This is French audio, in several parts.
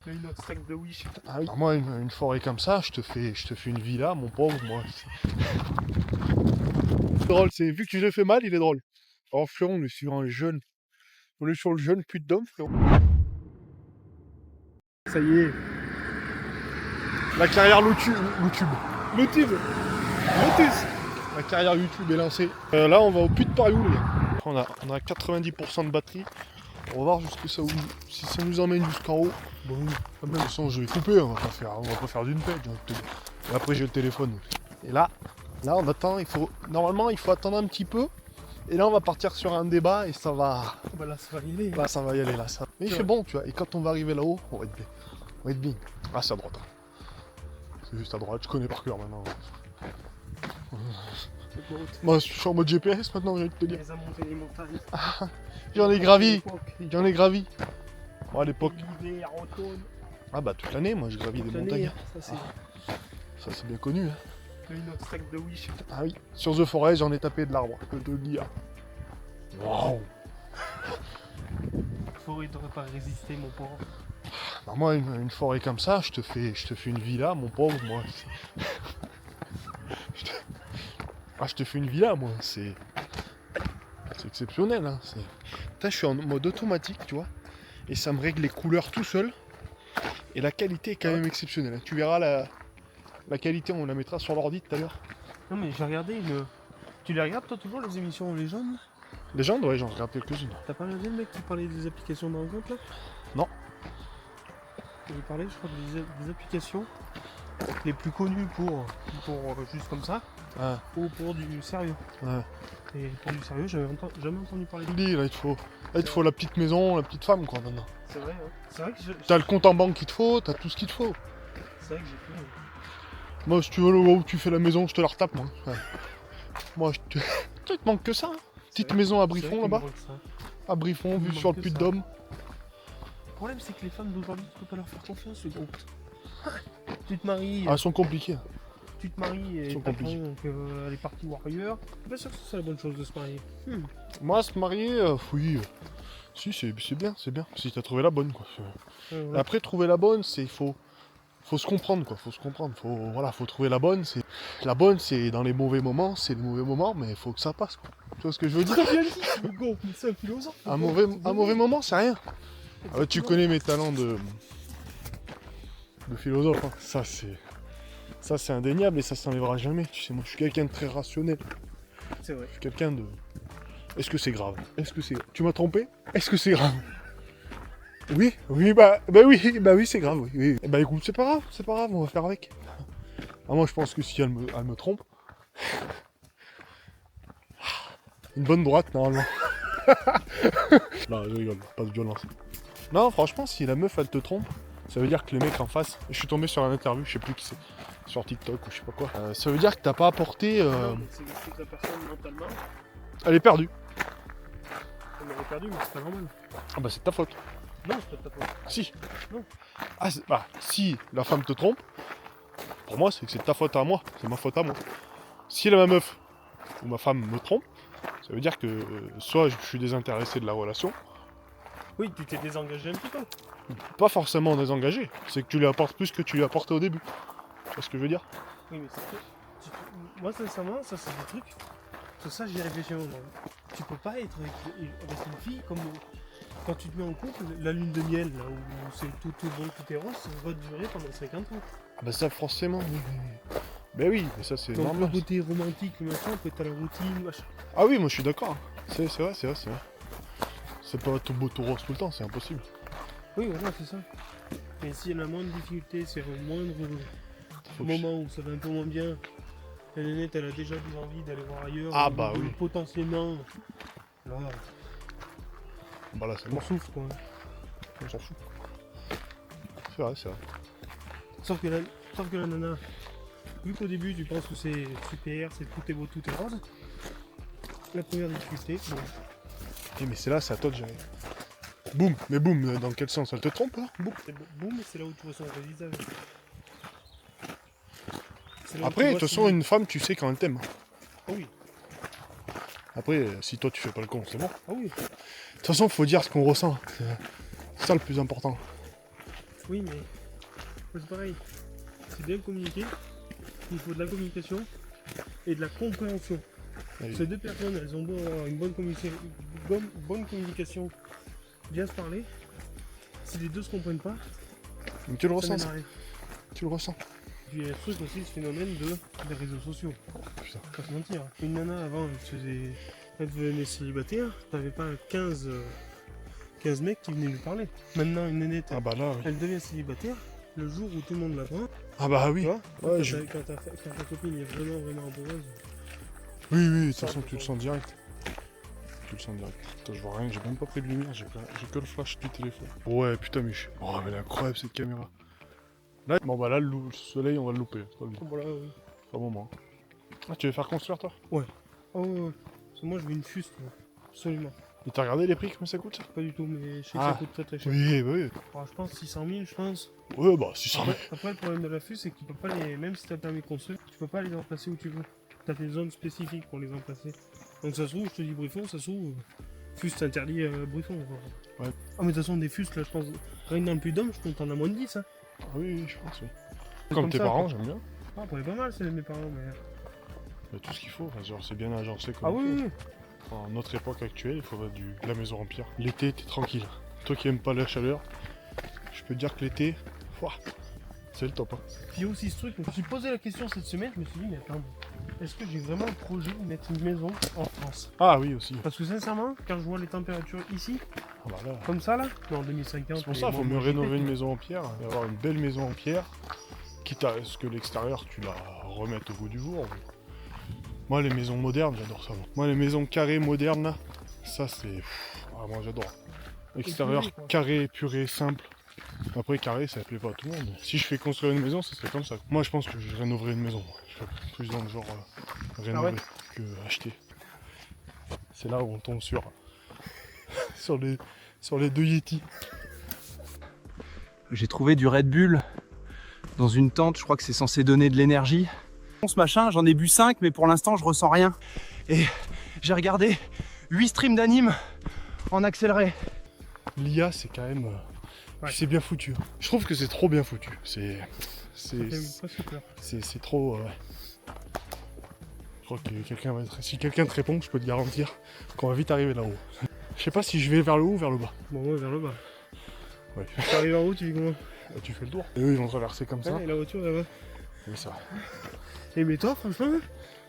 Une autre stack de Wish. Ah oui. Alors moi, une forêt comme ça, je te fais une villa, mon pauvre, moi. C'est drôle, c'est vu que je l'ai fait mal, il est drôle. Alors frérot, on est sur un jeune. On est sur le jeune pute d'homme, frérot. Ça y est. La carrière YouTube. La carrière YouTube est lancée. Là, on va au pute de Pariou, les gars. On a 90% de batterie. On va voir jusqu'où ça, si ça nous emmène jusqu'en haut. Bon, de toute façon, je vais couper, on va pas faire d'une page. Et après, j'ai le téléphone. Et là, on attend. Normalement, il faut attendre un petit peu. Et là, on va partir sur un débat et ça va. Bah là, ça va y aller. Là, ça va y aller là. Ça. Mais il fait bon, tu vois. Et quand on va arriver là-haut, on va être bien. On va être bien. Ah, c'est à droite. C'est juste à droite. Je connais par cœur maintenant. Moi, je suis en mode GPS maintenant, j'ai envie de te dire. Les a monté les montagnes. J'en ai gravi. Bon, à l'époque. L'hiver, automne. Ah bah toute l'année, moi je gravis des montagnes. Ça, Ça c'est bien connu. Hein. une autre stack de Wish. Ah oui. Sur The Forest, j'en ai tapé de l'arbre, je peux te le dire. Waouh. La forêt t'aurait pas résisté, mon pauvre. Alors moi, une forêt comme ça, je te fais une villa, mon pauvre, moi. Je te fais une villa, moi. C'est exceptionnel, hein. Putain, je suis en mode automatique, tu vois. Et ça me règle les couleurs tout seul. Et la qualité est quand même exceptionnelle. Hein. Tu verras la qualité, on la mettra sur l'ordi tout à l'heure. Non, mais j'ai regardé une. Tu les regardes, toi, toujours, les émissions Légendes? Légende, ouais, j'en regarde quelques-unes. T'as pas regardé le mec qui parlait des applications de rencontre, là? Non. Il parlait, je crois, des applications les plus connues pour juste comme ça, ou pour du sérieux. Ouais. Et pour du sérieux, j'avais jamais entendu parler Je de te dis, là, il te faut la petite maison, la petite femme, quoi, maintenant. C'est vrai, hein. C'est vrai que T'as le compte en banque qu'il te faut, t'as tout ce qu'il te faut. c'est vrai que j'ai fait. Moi, si tu veux, où tu fais la maison, je te la retape, moi. Ouais. Moi, il te manque que ça. Hein. Petite maison à Briffon, là-bas. À Briffon, vue sur le Puy de Dôme. Le problème, c'est que les femmes d'aujourd'hui, tu peux pas leur faire confiance, le groupe. Tu te maries. Ah, elles sont compliquées. Tu te maries et sont t'apprends compliquées. qu'elle est partie warrior. Je suis pas sûr que c'est la bonne chose de se marier. Moi, se marier, oui. Si, c'est bien, c'est bien. Si t'as trouvé la bonne, quoi. Ouais. Après, trouver la bonne, il faut se comprendre, quoi. Faut se comprendre. Faut trouver la bonne. La bonne, c'est dans les mauvais moments, c'est les mauvais moments, mais il faut que ça passe, quoi. Tu vois ce que je veux dire? Très bien dit, Hugo, c'est un philosophe. Un mauvais moment, c'est rien. Ah ouais, tu connais mes talents de philosophe. Hein. Ça, c'est indéniable et ça s'enlèvera jamais. Tu sais, moi, je suis quelqu'un de très rationnel. C'est vrai. Je suis quelqu'un de. Est-ce que c'est grave? Tu m'as trompé? Est-ce que c'est grave? Oui, bah oui, c'est grave, oui. Eh bah écoute, c'est pas grave, on va faire avec. Ah, moi je pense que si elle me trompe. Une bonne droite normalement. Non, je rigole, pas de violence. Non, franchement, si la meuf elle te trompe, ça veut dire que le mec en face. Je suis tombé sur une interview, je sais plus qui c'est, sur TikTok ou je sais pas quoi. Ça veut dire que t'as pas apporté. Non, mais c'est que la personne mentalement, Elle est perdue. elle aurait perdu, mais c'est pas normal. Ah bah c'est de ta faute. Non, c'est pas de ta faute. Si. Non. Ah, si la femme te trompe, pour moi c'est que c'est de ta faute à moi, c'est ma faute à moi. Si ma meuf ou ma femme me trompe, ça veut dire que soit je suis désintéressé de la relation, Oui, tu t'es désengagé un petit peu. pas forcément désengagé, c'est que tu lui apportes plus que tu lui apportais au début. Tu vois ce que je veux dire? Oui, mais c'est que. Moi, sincèrement, ça, c'est des trucs. Sur ça, j'y réfléchis un moment. Tu peux pas être avec une fille comme. Quand tu te mets en couple, la lune de miel, là, où c'est tout bon, tout est rose, ça va durer pendant 50 ans. Ah bah ça forcément, oui. Ben oui, mais ça c'est Donc normal. le côté romantique, le machin, peut être à la routine, machin. Ah oui, moi je suis d'accord. C'est vrai. C'est pas tout beau tout rose tout le temps, c'est impossible. Oui, voilà, c'est ça. Mais si elle a moins de difficultés, c'est un moindre Faut que moment où ça va un peu moins bien, la nénette, elle a déjà des envies d'aller voir ailleurs. Ah bah oui. Potentiellement, là, Bah là c'est on mort, souffre quoi. on s'en fout. C'est vrai. Sauf que la nana, vu qu'au début tu penses que c'est super, c'est tout est beau, tout est rose, la première difficulté, bon, Eh, mais c'est là, c'est à toi de gérer. Boum, mais boum, dans quel sens? Elle te trompe là? Boum. c'est boum, c'est là où tu vois son vrai visage. C'est là où Après, tu de vois toute façon, une femme, tu sais quand elle t'aime. Ah oui, Après, si toi tu fais pas le con, c'est bon. ah oui. De toute façon, faut dire ce qu'on ressent. C'est ça le plus important. Oui, mais c'est pareil. C'est bien communiquer. Il faut de la communication et de la compréhension. Oui. Ces deux personnes, elles ont beau avoir une bonne communication, bien se parler. Si les deux se comprennent pas, Mais tu le ça ressens, mène ça. à rien. Tu le ressens. Puis il y a ce truc aussi, ce phénomène des réseaux sociaux. Putain. Faut pas se mentir. Une nana avant, elle devenait célibataire, t'avais pas 15 mecs qui venaient lui parler. Maintenant, une nénette, Ah bah là, oui. elle devient célibataire le jour où tout le monde l'apprend. Ah bah Tu oui. vois Ouais, quand ta copine est vraiment amoureuse. Oui, oui, de toute Ça, façon, c'est tu le bon. sens direct. Tu le sens direct. Attends, je vois rien, j'ai même pas pris de lumière, j'ai que le flash du téléphone. Ouais, putain, mais oh, mais elle est incroyable cette caméra. Là, bon bah là, le soleil, on va le louper. C'est pas le Voilà, oui. moment. Ah, tu veux faire construire toi? Oh ouais. Parce que moi je veux une fuste, moi. Absolument. Et t'as regardé les prix, comment ça coûte ça? Pas du tout, mais je sais que Ah. ça coûte très très cher. Oui, bah oui. Alors, je pense 600 000, je pense. Ouais, bah 600 000. Après, le problème de la fuste, c'est que tu peux pas les. Même si t'as le permis de construire, tu peux pas les emplacer où tu veux. T'as des zones spécifiques pour les emplacer. Donc ça se trouve, je te dis Briffon, ça se trouve. Fuste interdit Briffon. Quoi. Ouais. Ah, mais de toute façon, des fustes, là, je pense. Rien que dans le Puy-de-Dôme, je compte en a moins de 10. Hein. Ah oui, oui, je pense, oui. C'est Comme tes ça, parents, quoi. j'aime bien. Ah, pour les pas mal, c'est mes parents, mais. Il y a tout ce qu'il faut, enfin, genre c'est bien agencé comme Ah oui, oui, oui. En notre époque actuelle, il faudrait de la maison en pierre. L'été, t'es tranquille. Toi qui aimes pas la chaleur, je peux te dire que l'été, ouah, c'est le top. Hein. Puis il y a aussi ce truc, je me suis posé la question cette semaine, je me suis dit, mais attends, est-ce que j'ai vraiment le projet de mettre une maison en France? Ah oui, aussi. Parce que sincèrement, quand je vois les températures ici, Ah bah là. comme ça là, mais en 2050, C'est pour ça qu'il faut mieux rénover une maison en pierre et avoir une belle maison en pierre, quitte à ce que l'extérieur tu la remettes au goût du jour. Moi, les maisons modernes, j'adore ça. Moi, les maisons carrées modernes, là, ça c'est. Ah, moi j'adore. Extérieur Épuré, quoi. carré, épuré, simple. Après, carré, ça plaît pas à tout le monde. Si je fais construire une maison, ça serait comme ça. Moi, je pense que je rénoverais une maison. Je serais plus dans le genre rénover que acheter. C'est là où on tombe sur les deux Yeti. J'ai trouvé du Red Bull dans une tente, je crois que c'est censé donner de l'énergie. Ce machin, j'en ai bu 5, mais pour l'instant je ressens rien. Et j'ai regardé 8 streams d'anime en accéléré. L'IA, c'est quand même. Ouais. C'est bien foutu. Je trouve que c'est trop bien foutu. C'est pas super. trop. Ouais. Je crois que si quelqu'un te répond, je peux te garantir qu'on va vite arriver là-haut. Je sais pas si je vais vers le haut ou vers le bas. Bon, moi vers le bas. Ouais. Tu arrives en haut, tu fais comment? Tu fais le tour. Et eux, ils vont traverser comme ça. Ouais, et la voiture là-bas. Oui, ça va. Et mais toi, franchement,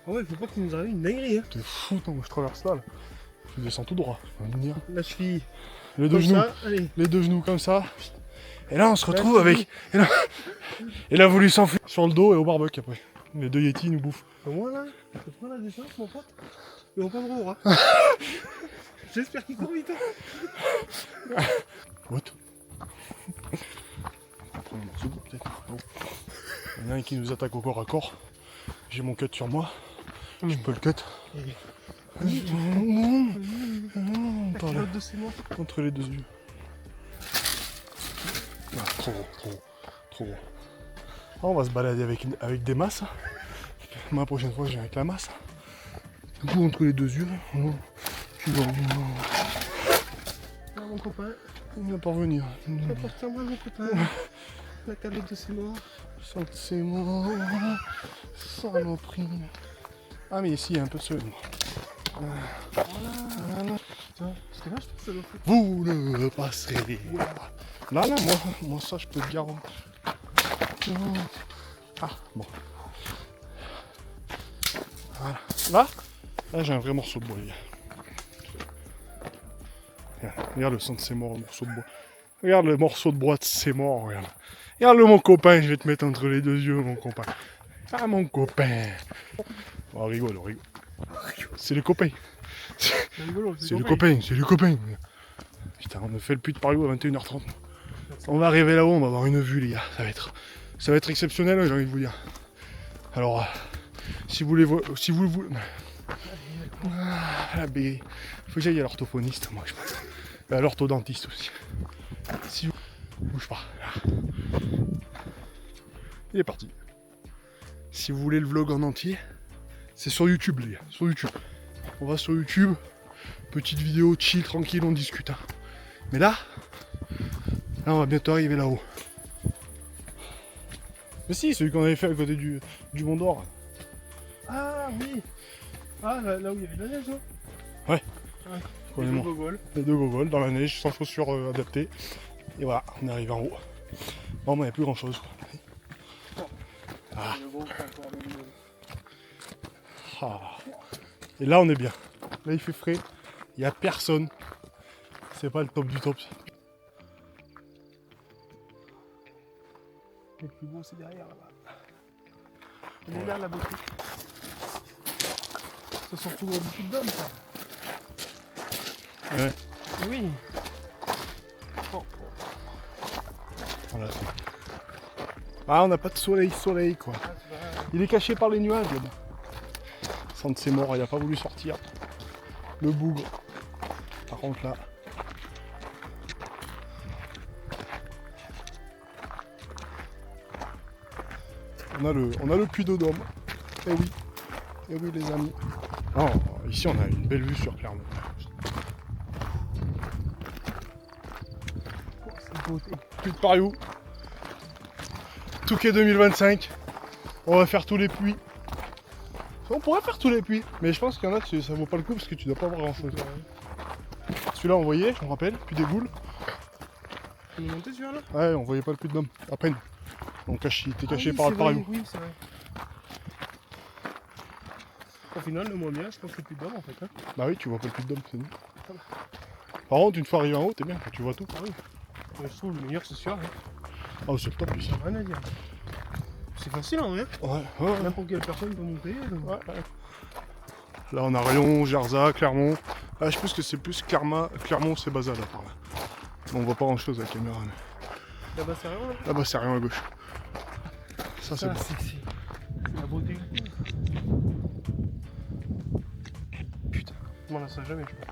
ah ouais, faut pas qu'il nous arrive une dinguerie. Hein. T'es fou, tant que je traverse là. Je descends tout droit. On va me dire. La cheville. Les deux Comme genoux. ça, allez. Les deux genoux comme ça. Et là, on se retrouve La avec. Il a voulu s'enfuir sur le dos et au barbecue après. Les deux Yeti nous bouffent. Moi là, je prends la descente, mon pote. Et on prend le hein. J'espère qu'il court vite. Hein. What? On va prendre un morceau de bois, peut-être. Bon. Il y en a un qui nous attaque au corps à corps. J'ai mon cut sur moi. Je peux le cut. La culotte de ses morts. Entre les deux yeux. Ah, trop gros, trop gros, trop gros. Ah, on va se balader avec des masses. Moi, la prochaine fois, je viens avec la masse. Du coup, entre les deux yeux. Ah, mon copain, Il va pas revenir. va partir moi, mon copain. La culotte de ses morts. C'est moi. Saloperie. Ah, mais ici, il y a un peu de soleil. Voilà. Tiens, parce que là, je pense que ça doit faire. Vous ne passerez pas. Là, moi, ça, je peux te garantir. Ah, bon. Voilà. Là, j'ai un vrai morceau de bois, les gars. Regarde le son de ses morts, le morceau de bois. Regarde le morceau de bois de ses morts, regarde. Regarde-le, mon copain, je vais te mettre entre les deux yeux, mon copain. Ah, mon copain. Oh, rigole, rigole. C'est le copain. C'est rigolo, C'est le copain, c'est le copain. Putain, on a fait le puits de Paris à 21h30. On va arriver là-haut, on va avoir une vue, les gars. Ça va être exceptionnel, j'ai envie de vous dire. Alors, si vous voulez... Ah, il faut que j'aille à l'orthophoniste, moi, je pense. Et à l'orthodontiste aussi. Si vous... Bouge pas. Il est parti. Si vous voulez le vlog en entier, c'est sur YouTube, les gars. Sur YouTube. On va sur YouTube. Petite vidéo chill, tranquille, on discute. Hein. Mais là, on va bientôt arriver là-haut. Mais si, celui qu'on avait fait à côté du Mont d'Or. Ah oui. Ah, là où il y avait de la neige, non? Ouais. Ouais. On est Les mort. gogoles. Les deux gogoles dans la neige, sans chaussures adaptées. Et voilà, on est arrivé en haut. Bon, il n'y a plus grand chose. Ah. Le gros, c'est encore le mieux. Ah. Et là, on est bien. Là, il fait frais. Il n'y a personne. C'est pas le top du top. Le plus beau, c'est derrière là-bas. On est là, la beauté. Ça sort toujours beaucoup d'hommes, ça. Ouais. Oui. Voilà. Ah, on n'a pas de soleil quoi. Ah, c'est pas... Il est caché par les nuages là-bas. Sente c'est mort, il a pas voulu sortir. Le bougre. Par contre là. On a le puits de Dôme. Eh oui. Eh oui les amis. Oh, ici on a une belle vue sur Clermont. Oh, c'est beauté. Puits de Pariou. Touquet 2025. On va faire tous les puits. On pourrait faire tous les puits, mais je pense qu'il y en a, ça vaut pas le coup parce que tu dois pas avoir grand chose. Celui-là on voyait, je me rappelle, puits des Goules. On est monté celui-là? Ouais, on voyait pas le puits de Dôme, à peine. Il était caché oui, par le c'est vrai, Pariou. Oui, c'est vrai. Au final, le moins bien, je pense que c'est plus d'hommes en fait. Hein. Bah oui, tu vois pas le puits de Dôme, c'est nous. Par contre, une fois arrivé en haut, t'es bien, tu vois tout. Ah oui. Mais je trouve le meilleur, c'est sûr. Hein. Oh, c'est le top ici. Rien à dire. C'est facile en vrai. Ouais. N'importe quelle personne peut monter. Ouais. Là, on a Rion, Jarza, Clermont. Ah, je pense que c'est plus Clermont, c'est Baza là par là. Bon, on voit pas grand chose à la caméra. Mais... Là-bas, c'est rien là. Là-bas, c'est rien à gauche. Ça, c'est Ça, bon. c'est la beauté. Putain, on m'en a ça jamais, je crois.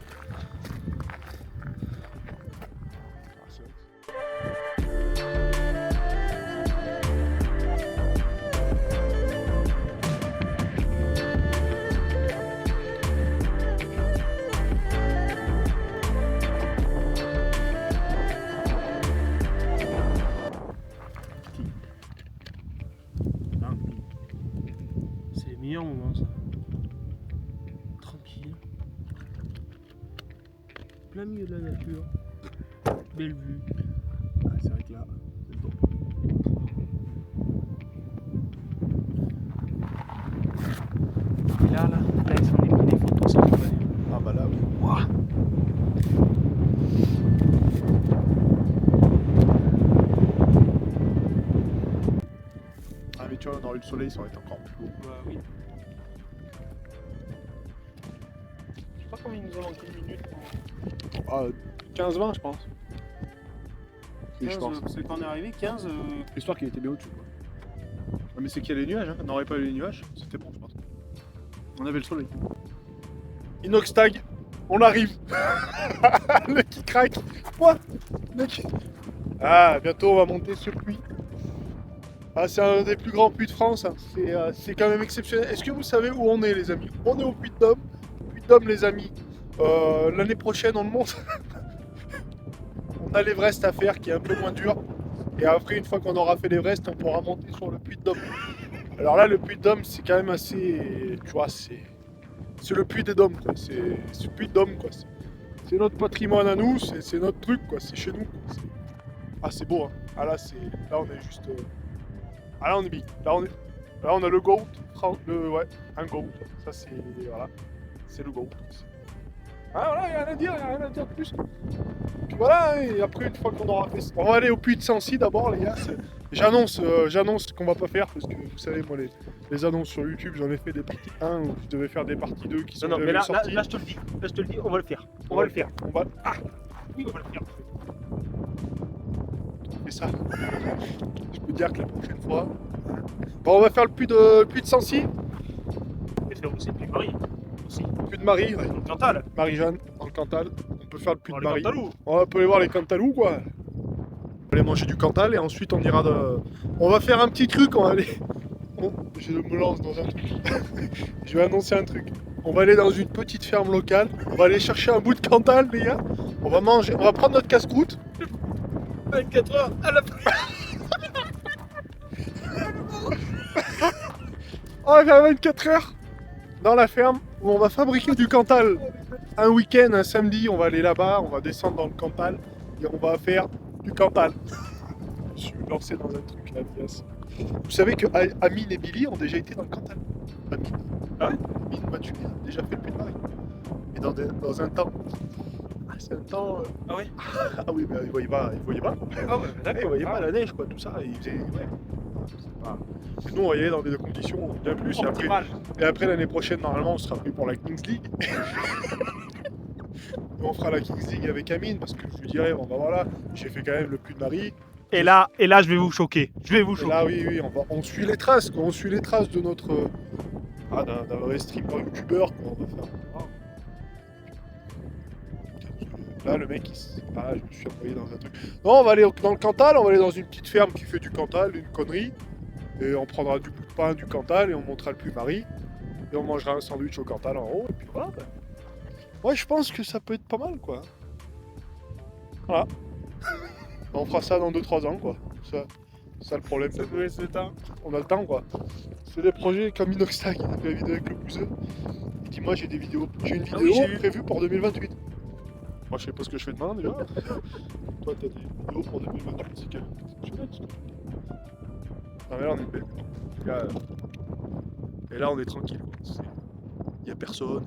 C'est les meilleurs moments, ça. Tranquille. Plein milieu de la nature. Belle vue. Ah, c'est vrai que là, c'est le top. Et là, ils sont pris des photos sans déconner. Ah bah là, oui. Ouah. Ah, mais tu vois, dans le soleil, ça aurait été encore plus beau. Bah oui. Je sais pas combien il nous a manqué de minutes. Ah, 15-20, je pense. Oui, 15, je pense. c'est quand on est arrivé, 15. L'histoire qu'il était bien au-dessus, quoi. Ah, mais c'est qu'il y a les nuages, hein. On n'aurait pas eu les nuages, c'était bon, je pense. On avait le soleil. Inox tag, on arrive. Le qui craque. Quoi? Ah, bientôt on va monter ce puits. Ah, c'est un des plus grands puits de France. Hein. C'est quand même exceptionnel. Est-ce que vous savez où on est, les amis? On est au Puy de Dôme. Puy de Dôme, les amis. L'année prochaine, on le monte. On a l'Everest à faire, qui est un peu moins dur. Et après, une fois qu'on aura fait l'Everest, on pourra monter sur le Puy de Dôme. Alors là, le Puy de Dôme, c'est quand même assez... Tu vois, c'est le Puy des Dômes, quoi. C'est le Puy de Dôme, quoi. C'est notre patrimoine à nous, c'est notre truc, quoi. C'est chez nous, quoi. Ah, c'est beau, hein. Ah là, là, on est juste... Ah là, on est big. Là, on a le GOAT. Ouais, un GOAT. Ça, c'est... Voilà. C'est le GOAT. Ah voilà, il n'y a rien à dire de plus. Puis voilà, et après, une fois qu'on aura fait ça, on va aller au puits de Sancy d'abord, les gars. J'annonce qu'on va pas faire, parce que vous savez, moi, les annonces sur YouTube, j'en ai fait des parties 1 où je devais faire des parties 2 qui sont Non, mais là, sorties. là, je te le dis. Là, je te le dis, on va le faire. On va le faire. Ah, Oui, on va le faire. on fait ça. Je peux dire que la prochaine fois... Bon, on va faire le puits de Sancy. Et faire aussi le puits de Marie. Aussi. Le puits de Marie, ouais. Dans le Cantal. Marie-Jeanne, dans le Cantal. On peut faire le puits Dans de le Marie. Cantalou. On peut aller voir les Cantalous, quoi. On va aller manger du Cantal et ensuite on ira de... On va faire un petit truc, on va aller... Je me lance dans un truc. Je vais annoncer un truc. On va aller dans une petite ferme locale. On va aller chercher un bout de Cantal, les gars. On va manger, on va prendre notre casse-croûte. 24 heures à la va faire 24 heures dans la ferme où on va fabriquer du Cantal. Un week-end, un samedi, on va aller là-bas, on va descendre dans le Cantal et on va faire du Cantal. Je suis lancé dans un truc là, Elias. Vous savez que Amine et Billy ont déjà été dans le Cantal. Amine. Ah ouais. Amine Mathieu a déjà fait le Puy de Paris. Et dans un temps. Ah, c'est un temps. Ah ouais. Ah oui, mais il voyait pas. Ah ouais, Il voyait pas la neige, quoi, tout ça. Il faisait. Ouais. C'est pas- Et nous, on y allait dans des conditions bien plus. Et après l'année prochaine, normalement, on sera pris pour la Kings League. Et on fera la Kings League avec Amine parce que je lui dirais, bon bah voilà, j'ai fait quand même le Puy de Paris. Et là, je vais vous choquer. Et là, oui, on suit les traces, quoi. On suit les traces de notre. D'un vrai streamer youtubeur, quoi. On va faire. Là, le mec, je me suis envoyé dans un truc. Non, on va aller dans le Cantal, on va aller dans une petite ferme qui fait du Cantal, une connerie. Et on prendra du bout de pain, du Cantal, et on montera le Puy-Marie. Et on mangera un sandwich au Cantal en haut, et puis voilà. Ouais, je pense que ça peut être pas mal, quoi. Voilà. On fera ça dans 2-3 ans, quoi. Ça le problème. Ça peut être le temps. On a le temps, quoi. C'est des projets comme Inoxtag, qui a fait la vidéo avec le bouseux. Il dit, moi j'ai une vidéo prévue pour 2028. Moi je sais pas ce que je fais demain déjà. Toi t'as des vidéos pour 2028, c'est quand même exceptionnel ce que tu dis. Non mais là on est bête. Et là on est tranquille. Y a personne.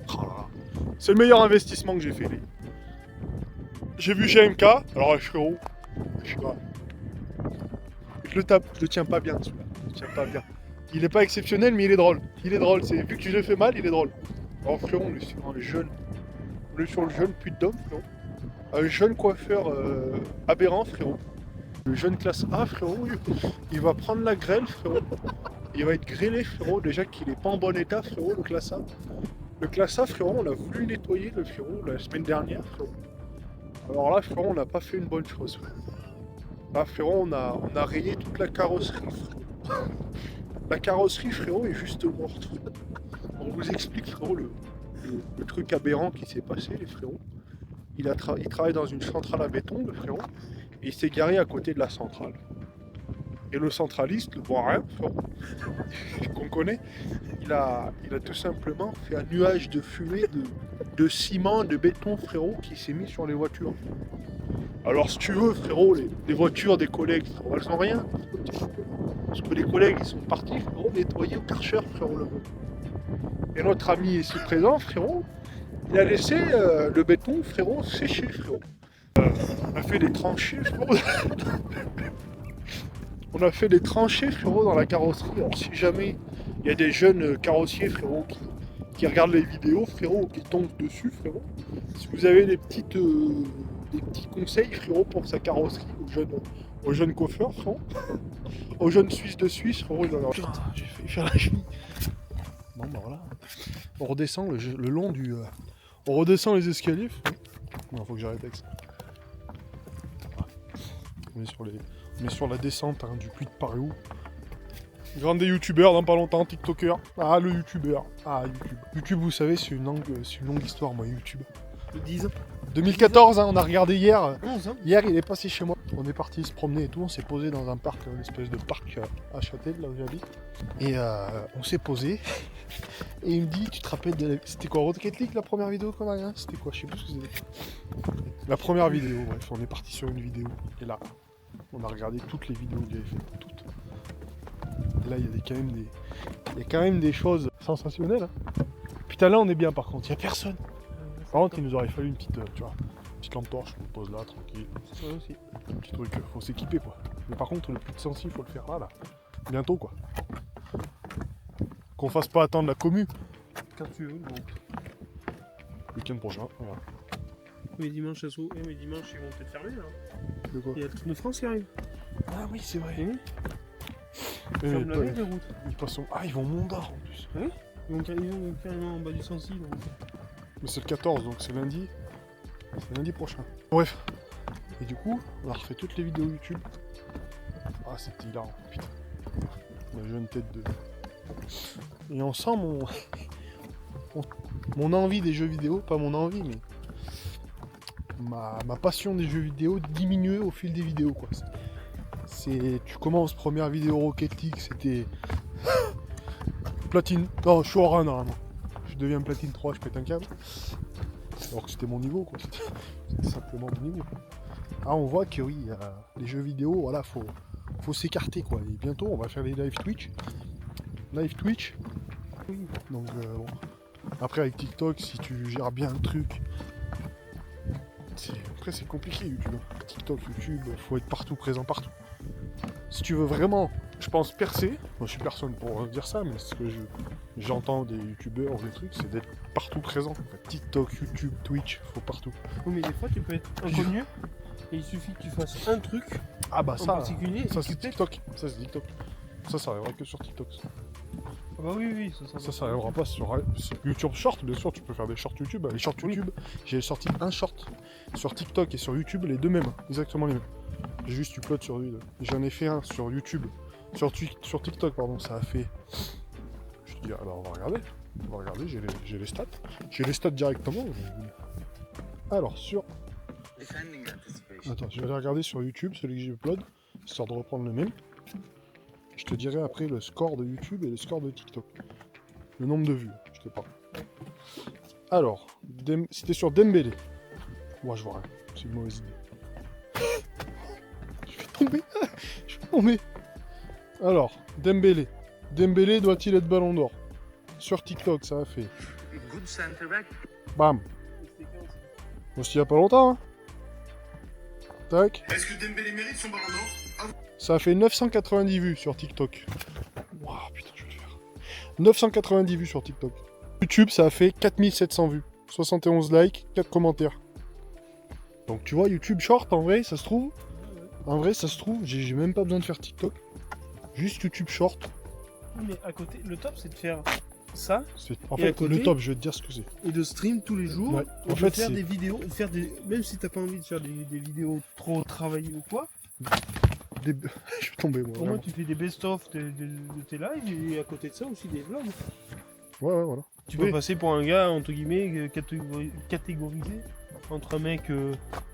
Oh là là. C'est le meilleur investissement que j'ai fait. J'ai vu GMK, alors frérot, je le tape, je le tiens pas bien celui-là. Je le tiens pas bien. Il est pas exceptionnel mais il est drôle. Il est drôle, vu que je le fais mal, il est drôle. Alors frérot, on est sur le jeune. On est sur le jeune puits d'homme, frérot. Un jeune coiffeur aberrant, frérot. Le jeune classe A, frérot, il va prendre la grêle, frérot. Il va être grêlé, frérot. Déjà qu'il est pas en bon état, frérot, le classe A. Le classe A, frérot, on a voulu nettoyer le frérot la semaine dernière, frérot. Alors là, frérot, on n'a pas fait une bonne chose. Là, frérot, on a rayé toute la carrosserie, frérot. La carrosserie, frérot, est juste morte. On vous explique, frérot, le truc aberrant qui s'est passé, les frérots. Il travaille dans une centrale à béton, le frérot, et il s'est garé à côté de la centrale. Et le centraliste, le voit rien, frérot, qu'on connaît, il a tout simplement fait un nuage de fumée, de ciment, de béton, frérot, qui s'est mis sur les voitures. Alors, si tu veux, frérot, les voitures des collègues, frérot, elles sont rien. Parce que les collègues, ils sont partis, frérot, nettoyer au Karcher, frérot, le Et notre ami ici présent, frérot, il a laissé le béton, frérot, sécher, frérot. On a fait des tranchées, frérot. On a fait des tranchées, frérot, dans la carrosserie. Alors, si jamais il y a des jeunes carrossiers, frérot, qui regardent les vidéos, frérot, qui tombent dessus, frérot, si vous avez des petits conseils, frérot, pour sa carrosserie, aux jeunes coiffeurs, frérot, aux jeunes Suisses de Suisse, frérot, putain, j'ai failli faire la cheville. Bon, bah voilà. On redescend le long du. On redescend les escaliers. Non, faut que j'arrête avec ça. On est sur la descente hein, du puits de Paris. Grande des youtubeurs dans pas longtemps, tiktokers. Ah, le youtubeur. Ah, YouTube. YouTube, vous savez, c'est une longue histoire, moi, YouTube. 10 ans. 2014, hein, on a regardé hier. 11 ans. Hier, il est passé chez moi. On est parti se promener et tout. On s'est posé dans un parc, une espèce de parc à Châtel, là où j'habite. Et on s'est posé. Et il me dit, tu te rappelles de C'était quoi, Rocket League, la première vidéo qu'on a regardée? C'était quoi? Je sais plus ce que c'était. La première vidéo, bref, on est parti sur une vidéo. Et là, on a regardé toutes les vidéos que j'avais faites. Toutes. Et là, il y a quand même des choses sensationnelles. Hein. Putain, là, on est bien par contre. Il n'y a personne. Par contre, il nous aurait fallu une petite, petite lampe torche. On pose là, tranquille. Ça aussi. Un petit truc, faut s'équiper quoi. Mais par contre, le plus de sensi, faut le faire là. Bientôt quoi. Qu'on fasse pas attendre la commu. Quand tu veux, bon. Week-end prochain, voilà. Mais dimanche, ça s'ouvre. Mais dimanche, ils vont peut-être fermer là. De quoi? Il y a le Tour de France qui arrive. Ah oui, c'est vrai. Ils ferment la veille, les routes. Ils vont Mondar en plus. Oui. Ils vont carrément en bas du Sancy. Donc. Mais c'est le 14, donc c'est lundi. C'est lundi prochain. Bref. Et du coup, on a refait toutes les vidéos YouTube. Ah, c'était hilarant, putain. Ma jeune tête de... Et on sent mon envie des jeux vidéo, pas mon envie, mais ma passion des jeux vidéo diminuait au fil des vidéos, quoi. Tu commences, première vidéo Rocket League, c'était platine. Non, je suis au run normalement. Je deviens platine 3, je pète un câble. Alors que c'était mon niveau, quoi. C'était simplement mon niveau. Ah, on voit que oui, les jeux vidéo, voilà, faut s'écarter, quoi. Et bientôt, on va faire des live Twitch. Live Twitch. Oui. Donc, bon. Après, avec TikTok, si tu gères bien le truc. Après, c'est compliqué, YouTube. TikTok, YouTube, faut être partout, présent partout. Si tu veux vraiment, je pense, percer, moi je suis personne pour dire ça, mais ce que j'entends des youtubeurs ou des trucs, c'est d'être partout présent. En fait, TikTok, YouTube, Twitch, faut partout. Oui, mais des fois, tu peux être inconnu et il suffit que tu fasses un truc Ah bah en ça, particulier. ça et c'est tu pètes. TikTok. Ça c'est TikTok. Ça arrivera que sur TikTok. Ah bah oui, Ça arrivera pas sur YouTube Short, bien sûr, tu peux faire des shorts YouTube. Les shorts YouTube, j'ai sorti un short sur TikTok et sur YouTube, les deux mêmes, exactement les mêmes. J'ai juste upload sur lui. J'en ai fait un sur YouTube, sur TikTok, pardon, ça a fait. Je te dis, alors on va regarder, j'ai les stats. J'ai les stats directement. Alors sur. Attends, je vais aller regarder sur YouTube, celui que j'ai upload, histoire de reprendre le même. Je te dirai après le score de YouTube et le score de TikTok. Le nombre de vues, je te parle. Alors, c'était sur Dembélé. Moi je vois rien, c'est une mauvaise idée. Je vais tomber. Je vais tomber. Alors, Dembélé. Dembélé doit-il être ballon d'or? Sur TikTok, ça a fait. Bam. Bon, c'était il y a pas longtemps, hein. Tac. Est-ce que Dembélé mérite son ballon d'or? Ça a fait 990 vues sur TikTok. Waouh, putain, je vais le faire. 990 vues sur TikTok. YouTube, ça a fait 4700 vues. 71 likes, 4 commentaires. Donc tu vois, YouTube Short, en vrai, ça se trouve. En vrai, ça se trouve, j'ai même pas besoin de faire TikTok. Juste YouTube Short. Mais à côté, le top, c'est de faire ça En Et à fait, côté le top, je vais te dire ce que c'est. et de stream tous les jours. Ouais. Et En de fait, faire c'est- des vidéos, même si t'as pas envie de faire des vidéos trop travaillées ou quoi, Je vais tomber, moi. au moins vraiment. tu fais des best-of de tes lives et à côté de ça aussi des vlogs. Ouais, voilà. Tu peux Oui. passer pour un gars, entre guillemets, catégorisé entre un mec,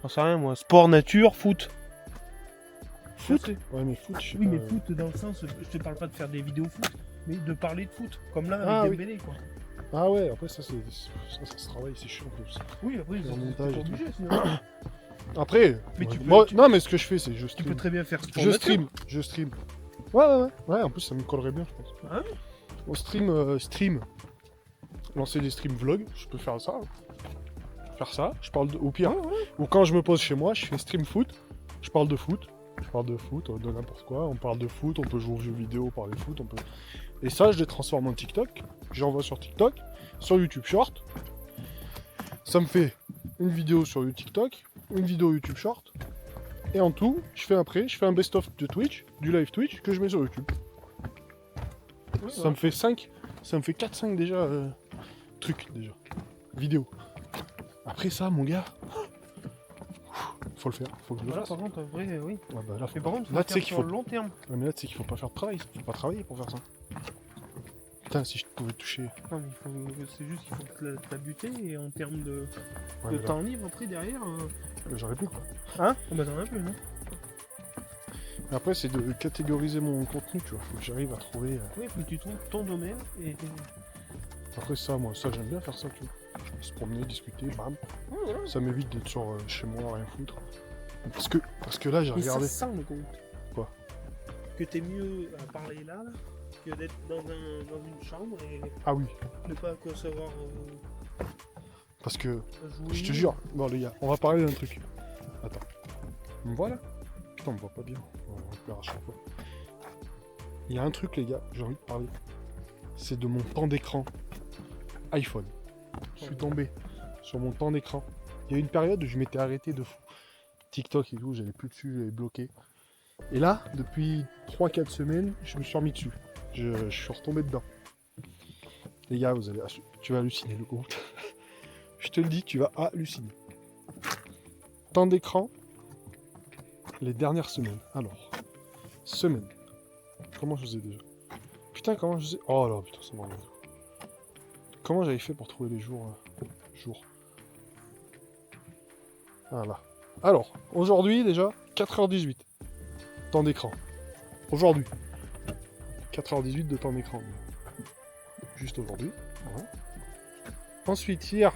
j'en sais rien moi, sport, nature, foot. Foot Je sais. Ouais, mais foot, je sais Oui, pas. mais foot dans le sens, je te parle pas de faire des vidéos foot, mais de parler de foot, comme là Ah, avec oui. Dembélé quoi. Ah ouais, après, ça se travaille, c'est chiant. Quoi. Oui, après, Le c'est montage pas et tout. obligé sinon. Après, Mais tu peux- moi, tu- non, mais ce que je fais, c'est je Tu peux stream. très bien faire sport. Je nature. stream. Ouais, en plus, ça me collerait bien, je pense. Ah oui. Au stream, lancer des streams vlogs, je peux faire ça. Faire ça, je parle au pire. Ou quand je me pose chez moi, je fais stream foot, je parle de foot. Je parle de foot, de n'importe quoi, on parle de foot, on peut jouer aux jeux vidéo, parler de foot, on peut... Et ça, je les transforme en TikTok, j'envoie sur TikTok, sur YouTube Short. Ça me fait une vidéo sur TikTok, une vidéo YouTube Short, et en tout, je fais un best-of de Twitch, du live Twitch, que je mets sur YouTube. Ça me fait 4-5 déjà, trucs déjà, vidéos. Après ça, mon gars, faut le faire, faut que je le Voilà, fasse. par contre, en vrai, oui. Ouais, bah là, faut Mais par contre, faut Là, le tu sais faire qu'il sur faut- le long terme. Ouais, mais là, tu sais qu'il faut pas faire de travail, faut pas travailler pour faire ça. Putain, si je pouvais toucher. Non, mais c'est juste qu'il faut que t'as buté et en termes de Ouais, mais là, temps libre après derrière. j'aurais plus quoi. Hein Ah bah t'en as plus, non Mais après, c'est de catégoriser mon contenu, tu vois. Faut que j'arrive à trouver. Oui, faut que tu trouves ton domaine et. Après, ça, moi, ça, j'aime bien faire ça, tu vois. Se promener, discuter, bam. Ouais, voilà. Ça m'évite d'être sur chez moi, rien foutre. Parce que là, j'ai Et ça regardé. sent le compte. Quoi Que t'es mieux à parler là, que d'être dans une chambre et Ah oui, ne pas savoir parce que, jouer. je te jure, bon, les gars, on va parler d'un truc. Attends. Me voilà. Putain, on me voit pas bien. On va faire à chaque fois. Il y a un truc, les gars, j'ai envie de parler. C'est de mon temps d'écran iPhone. Je suis tombé sur mon temps d'écran. Il y a eu une période où je m'étais arrêté de fou. TikTok et tout, j'allais plus dessus, j'avais bloqué. Et là, depuis 3-4 semaines, je me suis remis dessus. Je suis retombé dedans. Les gars, tu vas halluciner le compte. Je te le dis, tu vas halluciner. Temps d'écran, les dernières semaines. Alors, semaine. Comment je faisais déjà? Putain, comment je faisais? Oh là, putain, ça m'enlève. Comment j'avais fait pour trouver les jours? Voilà. Alors, aujourd'hui déjà, 4h18. Temps d'écran. Aujourd'hui. 4h18 de temps d'écran. Juste aujourd'hui. Voilà. Ensuite, hier.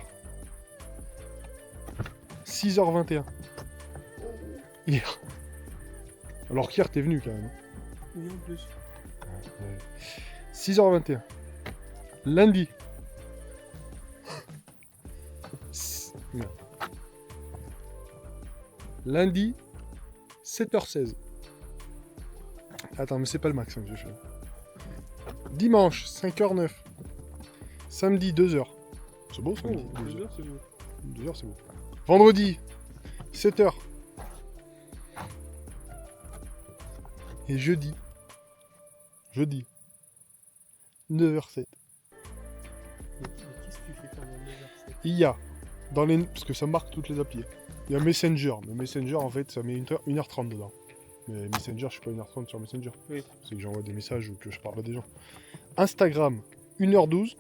6h21. Hier. Alors qu'hier, t'es venu quand même. Oui, en plus. 6h21. Lundi. Non. Lundi, 7h16. Attends, mais c'est pas le max hein, que j'ai fait. Dimanche, 5h09. Samedi, 2h. C'est beau, samedi. 2h, c'est beau. 2h, c'est beau. Vendredi, 7h. Et jeudi, 9h07. Mais qu'est-ce que tu fais pendant 9h07? Il y a, dans les... parce que ça marque toutes les applis. Il y a Messenger. Mais Messenger, en fait, ça met 1h30 dedans. Mais Messenger, je suis pas 1h30 sur Messenger. Oui. C'est que j'envoie des messages ou que je parle à des gens. Instagram, 1h12.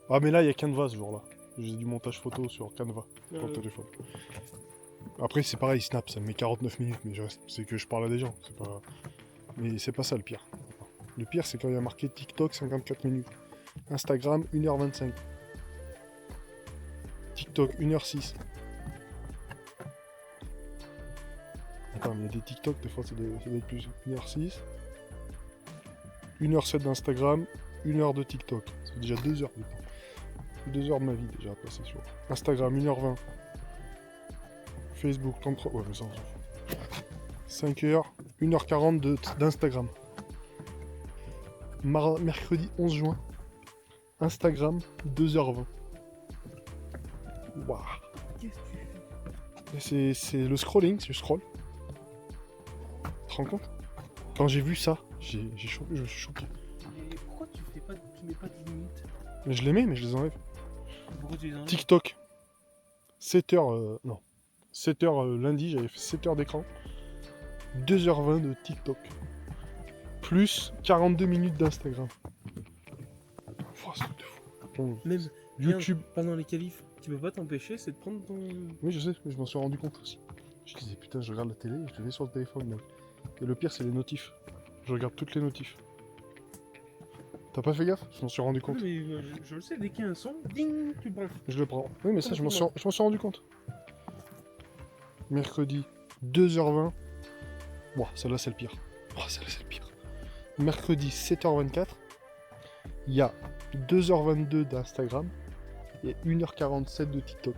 Ah, mais là, il y a Canva ce jour-là. J'ai du montage photo sur Canva, sur le téléphone. Après, c'est pareil, Snap, ça me met 49 minutes, mais c'est que je parle à des gens. C'est pas... Mais c'est pas ça le pire. Le pire, c'est quand il y a marqué TikTok, 54 minutes. Instagram, 1h25. TikTok, 1h06. Attends, mais il y a des TikTok, des fois, ça doit être plus. 1h06. 1h07 d'Instagram, 1h de TikTok. Ça fait déjà 2 heures du temps. 2 heures de ma vie déjà à passer sur Instagram, 1h20. Facebook, 33. Ouais, mais ça, on s'en fout. 5h, 1h40 d'Instagram. Mercredi 11 juin. Instagram, 2h20. Waouh. Qu'est-ce que tu fais? C'est le scrolling, je scroll. Tu te rends compte? Quand j'ai vu ça, je suis choqué. Et pourquoi tu mets pas 10 minutes? Mais je les mets, mais je les enlève. Pourquoi tu les enlèves? TikTok. 7h, non. 7h lundi, j'avais fait 7h d'écran. 2h20 de TikTok. Plus 42 minutes d'Instagram. Oh, c'est de fou. Bon, Même YouTube. pendant les qualifs, tu peux pas t'empêcher, c'est de prendre ton. Oui, je sais, mais je m'en suis rendu compte aussi. Je disais, putain, je regarde la télé, je le fais sur le téléphone, mec. Et le pire, c'est les notifs. Je regarde toutes les notifs. T'as pas fait gaffe? Je m'en suis rendu compte. Oui, mais je le sais, dès qu'il y a un son, ding, tu le prends. Je le prends. Oui, mais ça, je m'en suis rendu compte. Mercredi, 2h20. Bon, celle-là, c'est le pire. Oh, celle-là, c'est le pire. Mercredi, 7h24. Il y a 2h22 d'Instagram et 1h47 de TikTok.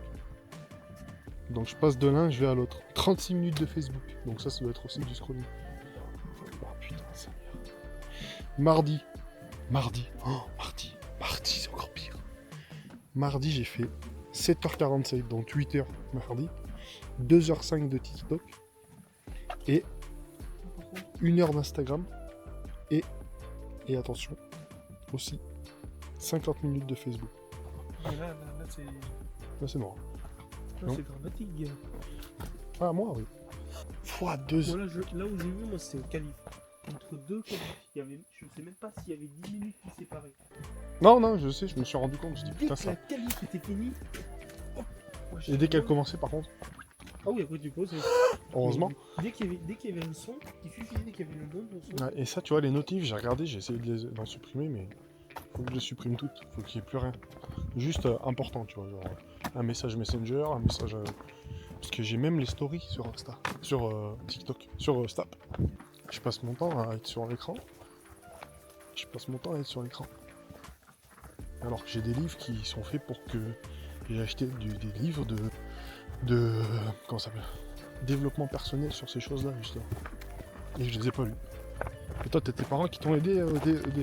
Donc, je passe de l'un, je vais à l'autre. 36 minutes de Facebook. Donc, ça doit être aussi du scrolling. Oh, putain, ça Mardi, c'est encore pire. Mardi, j'ai fait 7h47, donc 8h mardi, 2h05 de TikTok, et 1h d'Instagram, et attention, aussi, 50 minutes de Facebook. Et là, c'est. Là, c'est mort. Là, Non. c'est dramatique, gars. Ah, moi, oui. Fois 2. Moi, là où j'ai vu, moi, c'était au qualif. Entre deux qualifs, je sais même pas s'il y avait 10 minutes qui séparaient. Non, je sais, je me suis rendu compte, je dis Dès putain que ça. la qualif était finie. Hop, moi, Et dès qu'elle commençait, par contre, Ah oui, après tu poses. heureusement. Dès qu'il y avait un son, il suffisait qu'il y avait le bon son. Ouais, et ça, tu vois, les notifs, j'ai regardé, j'ai essayé d'en supprimer, mais faut que je les supprime toutes, faut qu'il n'y ait plus rien. Juste important, tu vois, genre un message Messenger, un message. Parce que j'ai même les stories sur Insta, sur TikTok, sur Snap. Je passe mon temps à être sur l'écran. Alors que j'ai des livres qui sont faits pour que. J'ai acheté des livres de. Comment ça s'appelle? Développement personnel sur ces choses-là, justement. Et je les ai pas lus. Et toi, t'as tes parents qui t'ont aidé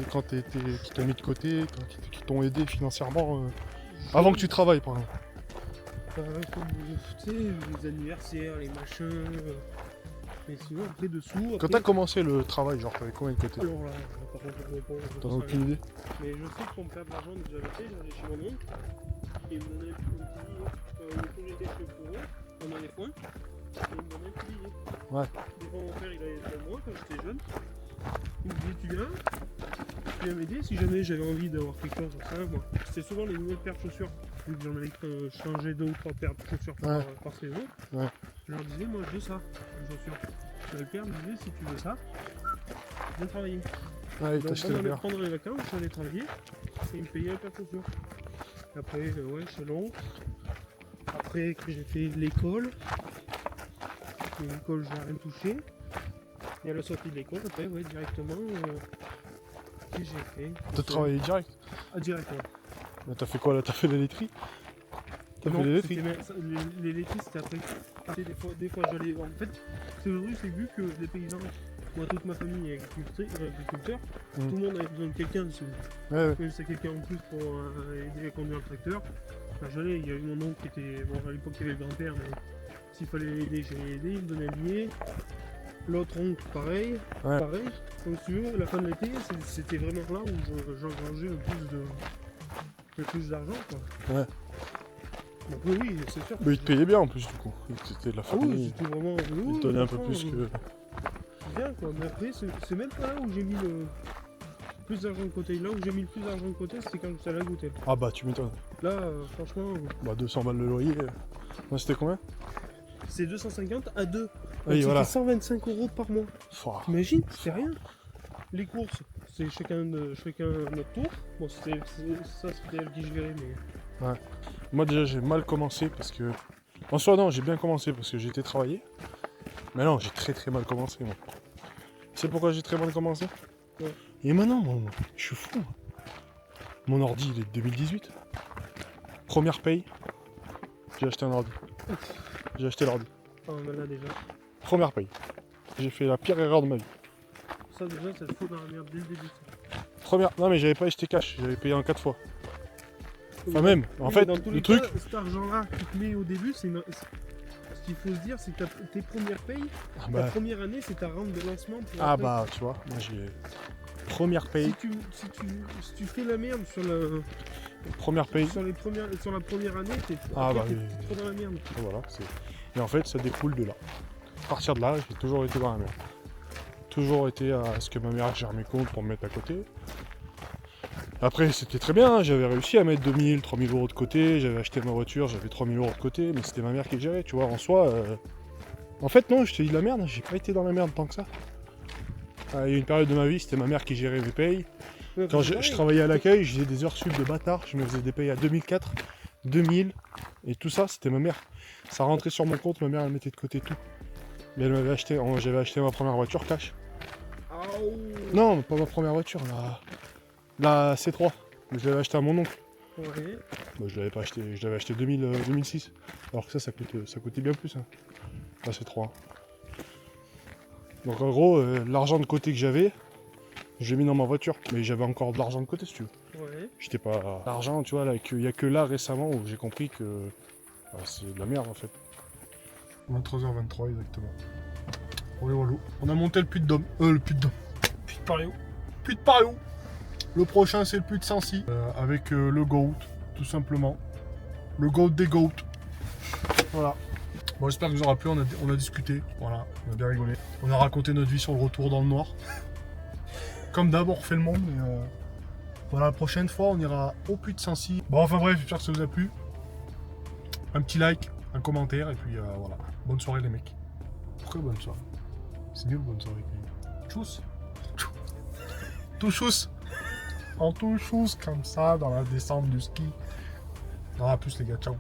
quand qui t'ont mis de côté, qui t'ont aidé financièrement avant que tu travailles, par exemple. Comme, tu sais, les anniversaires, les machins. Mais sinon, après dessous. Quand t'as commencé le travail, genre, t'avais combien de côté? Alors là, par contre, je réponds. T'en as aucune idée? Mais je sais que pour me faire de l'argent, déjà j'avais fait, j'allais chez mon oncle. Et il me donnait un petit billet. Quand j'étais chez pour eux, pendant les points. Et il me donnait un petit billet. Ouais. Des fois, mon père, il avait fait moi quand j'étais jeune. Il me disait, tu viens m'aider si jamais j'avais envie d'avoir quelque chose. Ça, moi. C'était souvent les nouvelles paires de chaussures. vu que j'en avais changé 2 ou 3 paires de chaussures par saison, Ouais. je leur disais, moi je veux ça, les chaussures. Le père me disait, si tu veux ça, viens travailler. Ouais, il t'a Donc acheté la pendant, paire. pendant les vacances, j'allais travailler et il me payait la paire de chaussures. Après, ouais, c'est long. Après que j'ai fait l'école, l'école j'ai rien touché. Et à la sortie de l'école, après, ouais, directement, qu'est-ce que j'ai fait? T'as travaillé direct. Ah, direct, ouais. Bah, t'as fait quoi là? T'as fait la laiterie? T'as fait Non, les laiteries? c'était les laiteries, c'était après. Des fois j'allais. En fait, c'est le truc, c'est vu que les paysans, moi toute ma famille est agriculteur, tout le monde avait besoin de quelqu'un dessus. Ouais, ouais. Même si c'est quelqu'un en plus pour aider à conduire le tracteur. Enfin, j'allais, il y avait mon oncle qui était. Bon, à l'époque il y avait le grand-père, mais s'il fallait l'aider, j'allais l'aider, il me donnait le billet. L'autre oncle, pareil. Ouais. Pareil. Donc, si tu veux, la fin de l'été, c'était vraiment là où j'engrangeais le plus d'argent, quoi. Ouais. Donc, oui, c'est sûr. Mais il te payait bien en plus du coup. C'était de la Ah oui, famille. c'était vraiment. Il te donnait un peu plus que. Bien, quoi. Mais après, c'est même pas là où j'ai mis le plus d'argent de côté. Là où j'ai mis le plus d'argent de côté, c'était quand j'étais à la goutelle. Ah bah tu m'étonnes. Là, franchement, Bah 200 balles de loyer. Non, c'était combien? c'est 250 à 2. Oui, voilà. 125 € par mois. Fouah. T'imagines, c'est rien. Les courses, c'est chacun notre tour. Bon, c'était elle qui gérait, mais. Moi déjà j'ai mal commencé parce que. En soi non, j'ai bien commencé parce que j'ai été travailler. Mais non, j'ai très mal commencé moi. Tu sais pourquoi j'ai très mal commencé? Ouais. Et maintenant, moi, je suis fou. Moi. Mon ordi il est de 2018. Première paye, j'ai acheté un ordi. J'ai acheté l'ordi. Ah, on en a déjà. Première paye. J'ai fait la pire erreur de ma vie. Ça, déjà, ça te fout dans la merde dès le début. Ça. Première. Non mais j'avais pas acheté cash, j'avais payé en 4 fois. Enfin même, en Oui, fait, dans tous le les truc. cas, cet argent-là qui te met au début, ce qu'il faut se dire, c'est que tes premières payes, Ah la bah, première année, c'est ta rente de lancement. Pour ah après. bah tu vois, moi j'ai. Première paye, Si tu fais la merde sur première paye. la première année, t'es Ah bah t'es oui. trop dans la merde. Et voilà, et en fait ça découle de là. À partir de là, j'ai toujours été dans la merde. Toujours été à ce que ma mère gère mes comptes pour me mettre à côté. Après c'était très bien, j'avais réussi à mettre 2000, 3000 € de côté, j'avais acheté ma voiture, j'avais 3000 € de côté, mais c'était ma mère qui gérait, tu vois, en soi. En fait non, je te dis de la merde, j'ai pas été dans la merde tant que ça. Il y a une période de ma vie, c'était ma mère qui gérait mes payes. Ouais, Quand c'est je pareil. travaillais à l'accueil, je faisais des heures sub de bâtard, je me faisais des payes à 2004, 2000, et tout ça, c'était ma mère. Ça rentrait sur mon compte, ma mère elle mettait de côté tout. Mais elle m'avait acheté, j'avais acheté ma première voiture cash. Aouh. Non, pas ma première voiture, la C3. Mais je l'avais acheté à mon oncle. Ouais. Bah, je l'avais pas acheté, je l'avais acheté 2006. Alors que ça coûtait bien plus, hein. La C3. Donc en gros, l'argent de côté que j'avais, je l'ai mis dans ma voiture. Mais j'avais encore de l'argent de côté si tu veux. Ouais. J'étais pas. L'argent, tu vois, là, il y a que là récemment où j'ai compris que c'est de la merde en fait. 23h23 exactement. On a monté le puits de Dôme. Le puits de Dôme. Puits de Paris. Puits de Paris. Le prochain c'est le puits de Sancy. Avec le GOAT, tout simplement. Le GOAT des GOAT. Voilà. Bon, j'espère que vous aura plu, on a discuté. Voilà, on a bien rigolé. On a raconté notre vie sur le retour dans le noir. Comme d'hab, on refait le monde, mais voilà, la prochaine fois, on ira au puits de Sancy. Bon, enfin bref, j'espère que ça vous a plu. Un petit like, un commentaire, et puis voilà. Bonne soirée, les mecs. Pourquoi bonne soirée? C'est mieux bonne soirée. Tchuss. Tout chousse. En tout chousse, comme ça, dans la descente du ski. Non, à plus, les gars, ciao.